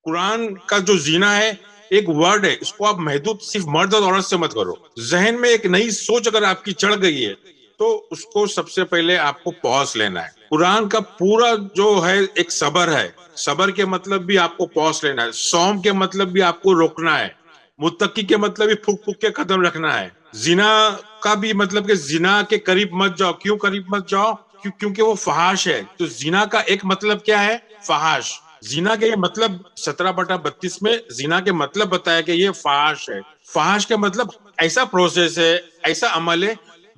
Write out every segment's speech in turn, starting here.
قرآن کا جو زینا ہے ایک ورڈ ہے، اس کو آپ محدود صرف مرد اور عورت سے مت کرو. ذہن میں ایک نئی سوچ اگر آپ کی چڑھ گئی ہے تو اس کو سب سے پہلے آپ کو پوز لینا ہے. قرآن کا پورا جو ہے ایک صبر ہے. صبر کے مطلب بھی آپ کو پوز لینا ہے. صوم کے مطلب بھی آپ کو روکنا ہے. متقی کے مطلب بھی پھک پھک کے قدم رکھنا ہے. زنا کا بھی مطلب کہ زنا کے قریب مت جاؤ. کیوں قریب مت جاؤ؟ کیونکہ وہ فحاش ہے. تو زنا کا ایک مطلب کیا ہے؟ فحاش. زنا کے یہ مطلب 17/32 میں زنا کے مطلب بتایا کہ یہ فحاش ہے. فحاش کے مطلب ایسا پروسیس ہے، ایسا عمل ہے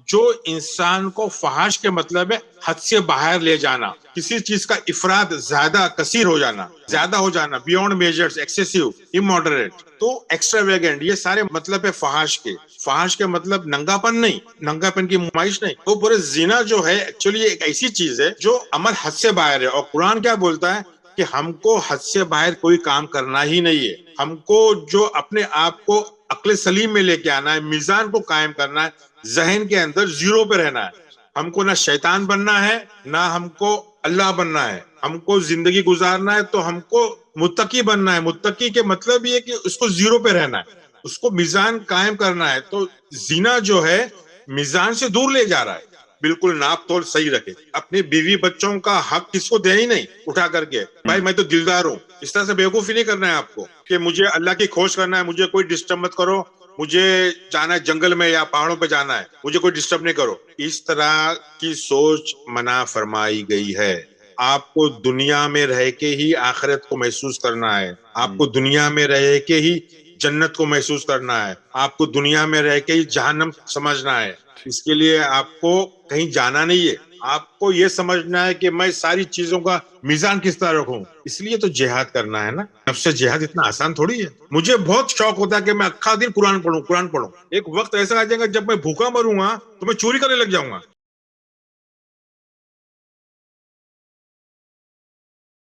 جو انسان کو فحاش کے مطلب ہے حد سے باہر لے جانا، کسی چیز کا افراد زیادہ کثیر ہو جانا، زیادہ ہو جانا، بیونڈ میجرز، ایکسیسیو، اموڈریٹ. تو ایکسٹرا ویگنٹ، یہ سارے مطلب ہے فحاش کے. فحاش کے مطلب ننگا پن نہیں، ننگا پن کی نمائش نہیں. تو پورے زنا جو ہے ایکچولی ایک ایسی چیز ہے جو عمل حد سے باہر ہے. اور قرآن کیا بولتا ہے کہ ہم کو حد سے باہر کوئی کام کرنا ہی نہیں ہے. ہم کو جو اپنے آپ کو عقل سلیم میں لے کے آنا ہے، میزان کو قائم کرنا ہے، ذہن کے اندر زیرو پہ رہنا ہے. ہم کو نہ شیطان بننا ہے نہ ہم کو اللہ بننا ہے. ہم کو زندگی گزارنا ہے تو ہم کو متقی بننا ہے. متقی کے مطلب یہ کہ اس کو زیرو پہ رہنا ہے، اس کو میزان قائم کرنا ہے. تو زنا جو ہے میزان سے دور لے جا رہا ہے. بالکل ناپ تول صحیح رکھے. اپنی بیوی بچوں کا حق کس کو دے ہی نہیں اٹھا کر کے، بھائی میں تو دلدار ہوں. اس طرح سے بیوقوفی نہیں کرنا ہے آپ کو کہ مجھے اللہ کی کھوج کرنا ہے، مجھے کوئی ڈسٹرب مت کرو، مجھے جانا ہے جنگل میں یا پہاڑوں پہ جانا ہے، مجھے کوئی ڈسٹرب نہیں کرو. اس طرح کی سوچ منع فرمائی گئی ہے. آپ کو دنیا میں رہ کے ہی آخرت کو محسوس کرنا ہے. آپ کو دنیا میں رہ کے ہی جنت کو محسوس کرنا ہے. آپ کو دنیا میں رہ کے ہی جہنم سمجھنا ہے. اس کے لیے آپ کو کہیں جانا نہیں ہے. آپ کو یہ سمجھنا ہے کہ میں ساری چیزوں کا میزان کس طرح رکھوں. اس لیے تو جہاد کرنا ہے نا. نفس سے جہاد اتنا آسان تھوڑی ہے. مجھے بہت شوق ہوتا ہے کہ میں اکھا دن قرآن پڑھوں. ایک وقت ایسا آ جائے گا جب میں بھوکا مروں گا تو میں چوری کرنے لگ جاؤں گا.